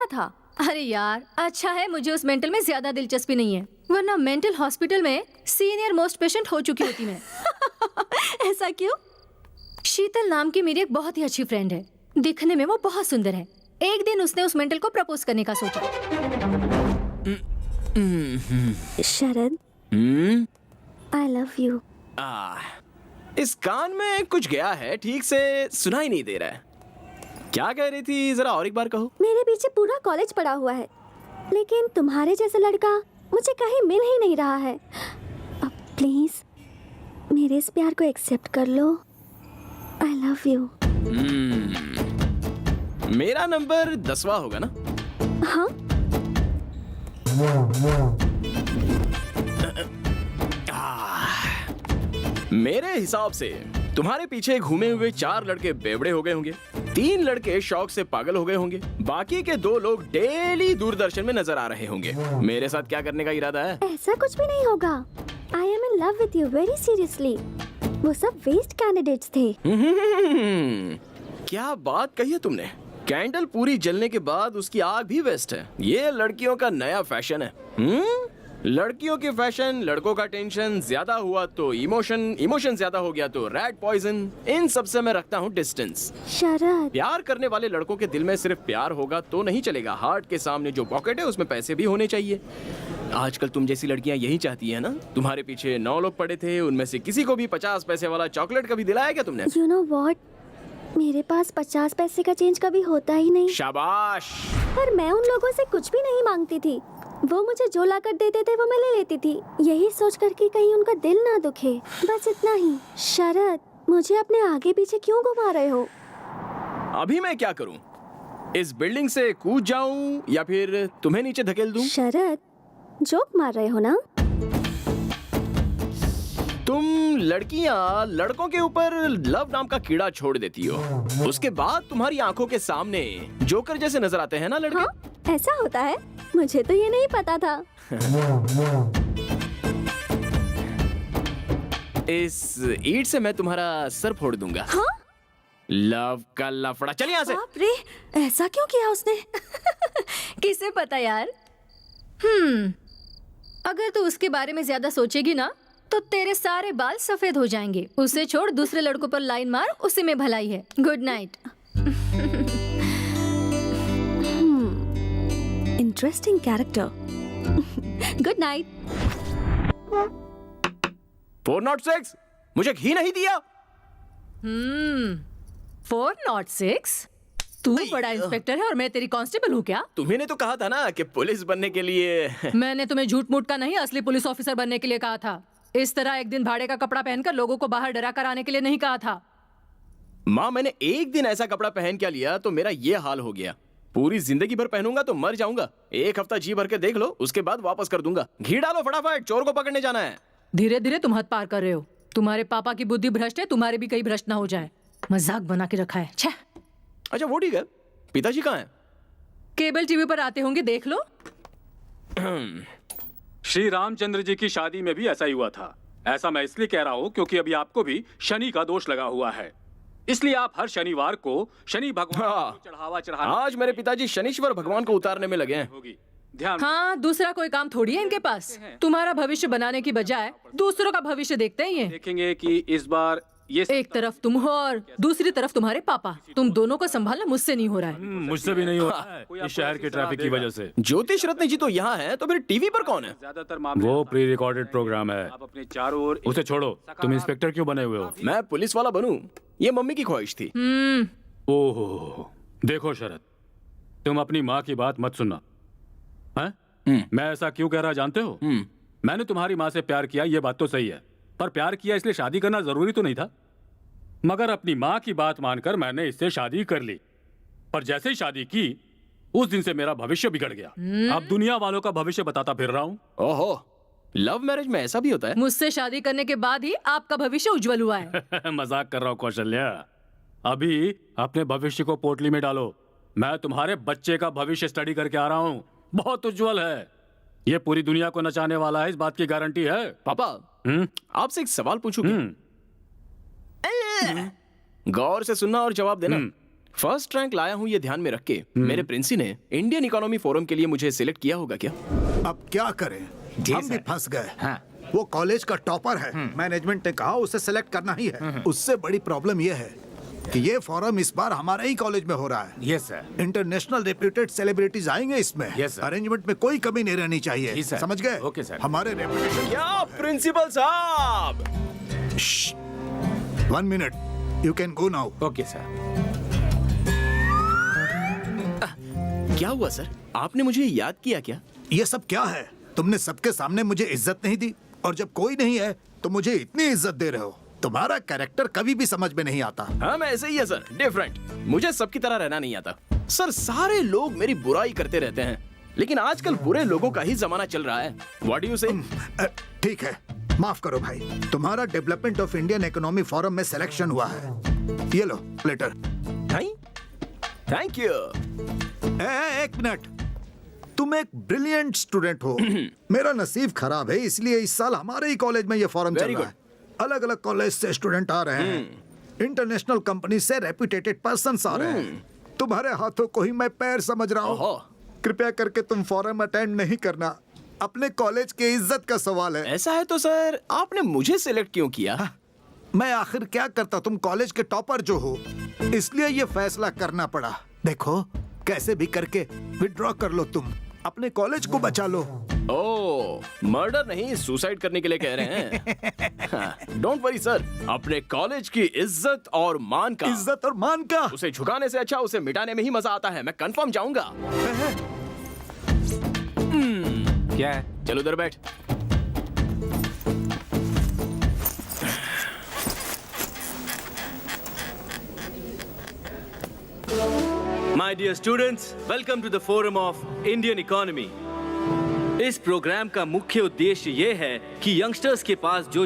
था। अरे यार, अच्छा है मुझे उस मेंटल में ज्यादा दिलचस्पी नहीं है, वरना मेंटल हॉस्पिटल में सीनियर मोस्ट पेशेंट हो चुकी होती मैं। ऐसा क्यों? शीतल नाम की मेरी एक बहुत ही अच्छी फ्रेंड है, दिखने में वो बहुत सुंदर है। एक दिन उसने उस मेंटल को प्रपोज करने का सोचा। शरद, आई लव यू। इस कान में कुछ गया है, ठीक से सुना ही नहीं दे रहा है। क्या कह रही थी, जरा और एक बार कहो। मेरे पीछे पूरा कॉलेज पड़ा हुआ है, लेकिन तुम्हारे जैसा लड़का मुझे कहीं मिल ही नहीं रहा है। अब प्लीज मेरे इस प्यार को एक्सेप्ट कर लो। I love you. मेरा नंबर 10वां होगा ना? हाँ। मेरे हिसाब से तुम्हारे पीछे घूमे हुए 4 लड़के बेवड़े हो गए होंगे, 3 लड़के शौक से पागल हो गए होंगे, बाकी के 2 लोग डेली दूरदर्शन में नजर आ रहे होंगे। मेरे साथ क्या करने का इरादा है? ऐसा कुछ भी नहीं होगा। I am in love with you very seriously. वो सब वेस्ट कैंडिडेट्स थे। क्या बात कही है तुमने। कैंडल पूरी जलने के बाद उसकी आग भी वेस्ट है। ये लड़कियों का नया फैशन है। लड़कियों के फैशन, लड़कों का टेंशन, ज्यादा हुआ तो इमोशन ज्यादा हो गया तो रैट पॉइजन। इन सब से मैं रखता हूँ डिस्टेंस। शरद, प्यार करने वाले लड़कों के दिल में सिर्फ प्यार होगा तो नहीं चलेगा, हार्ट के सामने जो पॉकेट है उसमें पैसे भी होने चाहिए। आजकल तुम जैसी लड़कियां यही चाहती है ना। तुम्हारे पीछे 9 लोग पड़े थे, उनमें से किसी को भी 50 पैसे वाला चॉकलेट कभी दिलाया क्या तुमने? यू नो व्हाट, मेरे पास 50 पैसे का चेंज कभी होता ही नहीं। शाबाश। पर मैं उन लोगों से कुछ भी नहीं मांगती थी। वो मुझे जो ला कर देते थे वो मैं ले लेती थी, यही सोच कर कि कहीं उनका दिल ना दुखे, बस इतना ही। शरद, मुझे अपने आगे पीछे क्यों घुमा रहे हो? अभी मैं क्या करूं? इस बिल्डिंग से कूद जाऊं या फिर तुम्हें नीचे धकेल दूं? शरद, जोक मार रहे हो ना? तुम लड़कियां लड़कों के ऊपर लव नाम का कीड़ा छोड़ देती हो, उसके बाद तुम्हारी आंखों के सामने जोकर जैसे नजर आते हैं ना लड़के। हाँ, ऐसा होता है? मुझे तो ये नहीं पता था। इस ईंट से मैं तुम्हारा सर फोड़ दूंगा। हाँ? लव का लफड़ा। चल यहाँ से। बाप रे, ऐसा क्यों किया उसने? किसे पता यार। अगर तू उसके बारे में ज्यादा सोचेगी ना तो तेरे सारे बाल सफेद हो जाएंगे। उसे छोड़, दूसरे लड़कों पर लाइन मार, उसी में भलाई है। Good night. Interesting character. Good night. 406 मुझे घी नहीं दिया। 406? तू बड़ा इंस्पेक्टर है और मैं तेरी कांस्टेबल हूँ क्या? तुम्ही ने तो कहा था ना कि पुलिस बनने के लिए। मैंने तुम्हें झूठ मूठ का नहीं, असली पुलिस ऑफिसर बनने के लिए कहा था। इस तरह एक दिन भाड़े का कपड़ा पहनकर लोगों को बाहर डरा कर आने के लिए नहीं कहा था। माँ, मैंने एक दिन ऐसा कपड़ा पहन क्या लिया तो मेरा ये हाल हो गया। पूरी जिंदगी भर पहनूंगा तो मर जाऊंगा। 1 हफ्ता जी भर के देख लो, उसके बाद वापस कर दूंगा। घी डालो फटाफट, चोर को पकड़ने जाना है। धीरे धीरे तुम हद पार कर रहे हो। तुम्हारे पापा की बुद्धि भ्रष्ट है, तुम्हारे भी कहीं भ्रष्ट ना हो जाए। मजाक बना के रखा है। छे। अच्छा वो ठीक है, पिताजी कहाँ हैं? केबल टीवी पर आते होंगे, देख लो। श्री रामचंद्र जी की शादी में भी ऐसा ही हुआ था। ऐसा मैं इसलिए कह रहा हूँ क्योंकि अभी आपको भी शनि का दोष लगा हुआ है, इसलिए आप हर शनिवार को शनि भगवान को चढ़ावा चढ़ाना। आज मेरे पिताजी शनीश्वर भगवान को उतारने में लगे हैं। होगी। ध्यान। हाँ, दूसरा कोई काम थोड़ी है इनके पास। तुम्हारा भविष्य बनाने की बजाय दूसरों का भविष्य देखते हैं ये। देखेंगे कि इस बार ये एक तरफ तुम हो और दूसरी तरफ तुम्हारे पापा। तुम दोनों को संभालना मुझसे नहीं हो रहा है। मुझसे भी नहीं हो रहा है, इस शहर के ट्रैफिक की वजह से। ज्योतिष रत्न जी तो यहाँ है, तो फिर टीवी पर कौन है? ज्यादातर मामले वो प्री रिकॉर्डेड प्रोग्राम है, आप अपने चारों ओर उसे छोड़ो। तुम इंस्पेक्टर क्यों बने हुए हो? मैं पुलिस वाला बनूं, ये मम्मी की ख्वाहिश थी। ओहो, देखो शरद, तुम अपनी माँ की बात मत सुनना। हैं? मैं ऐसा क्यों कह रहा जानते हो? मैंने तुम्हारी माँ से प्यार किया, ये बात तो सही है, पर प्यार किया इसलिए शादी करना जरूरी तो नहीं था। मगर अपनी माँ की बात मानकर मैंने इससे शादी कर ली, पर जैसे ही शादी की उस दिन से मेरा भविष्य बिगड़ गया। अब दुनिया वालों का भविष्य बताता फिर रहा हूँ। ओहो, लव मैरिज में ऐसा भी होता है? मुझसे शादी करने के बाद ही आपका भविष्य उज्जवल हुआ है। मजाक कर रहा हूँ कौशल्या। अभी अपने भविष्य को पोटली में डालो। मैं तुम्हारे बच्चे का भविष्य स्टडी करके आ रहा हूँ, बहुत उज्जवल है। ये पूरी दुनिया को नचाने वाला है, इस बात की गारंटी है। पापा, आपसे एक सवाल पूछूं क्या? गौर से सुनना और जवाब देना। फर्स्ट रैंक लाया हूँ ये ध्यान में रख के मेरे प्रिंसी ने इंडियन इकोनॉमी फोरम के लिए मुझे सिलेक्ट किया होगा क्या? अब क्या करें, हम भी फंस गए। वो कॉलेज का टॉपर है, मैनेजमेंट ने कहा उसे सेलेक्ट करना ही है। उससे बड़ी प्रॉब्लम ये है कि ये फोरम इस बार हमारे ही कॉलेज में हो रहा है। Yes sir. International reputed celebrities आएंगे इसमें। Yes, sir. अरेंजमेंट में कोई कमी नहीं रहनी चाहिए। जी, sir. समझ गए? Okay, sir. हमारे रेपुटेशन। क्या प्रिंसिपल साहब? 1 minute, you can go now. Okay sir. क्या हुआ सर, आपने मुझे याद किया क्या? ये सब क्या है? तुमने सबके सामने मुझे इज्जत नहीं दी, और जब कोई नहीं है तो मुझे इतनी इज्जत दे रहे हो। तुम्हारा कैरेक्टर कभी भी समझ में नहीं आता। हाँ, मैं ऐसे ही है सर, डिफरेंट। मुझे सबकी तरह रहना नहीं आता सर। सारे लोग मेरी बुराई करते रहते हैं, लेकिन आजकल बुरे लोगों का ही जमाना चल रहा है। व्हाट डू यू से? ठीक है, माफ करो भाई, तुम्हारा development of Indian economy forum में सिलेक्शन हुआ है। ये लो लेटर। Thank you. एक मिनट, तुम एक ब्रिलियंट स्टूडेंट हो। मेरा नसीब खराब है, इसलिए इस साल हमारे ही कॉलेज में ये फोरम चल Very रहा है। अलग अलग कॉलेज से स्टूडेंट आ रहे हैं, इंटरनेशनल कंपनी से रेप्यूटेड पर्सन्स आ रहे हैं। तुम्हारे हाथों को ही मैं पैर समझ रहा हूँ। ओहो। कृपया करके तुम फोरम अटेंड नहीं करना, अपने कॉलेज के इज्जत का सवाल है। ऐसा है तो सर, आपने मुझे सिलेक्ट क्यों किया? मैं आखिर क्या करता, तुम कॉलेज के टॉपर जो हो, इसलिए ये फैसला करना पड़ा। देखो, कैसे भी करके विड्रॉ कर लो, तुम अपने कॉलेज को बचा लो। ओह, मर्डर नहीं, सुसाइड करने के लिए कह रहे हैं। डोंट वरी सर, अपने कॉलेज की इज्जत और मान का, इज्जत और मान का उसे झुकाने से अच्छा उसे मिटाने में ही मजा आता है। मैं कंफर्म जाऊंगा। क्या है? चलो उधर बैठ। My dear students, welcome to the Forum of Indian Economy. इस प्रोग्राम का मुख्य उद्देश्य ये है कि यंगस्टर्स के पास जो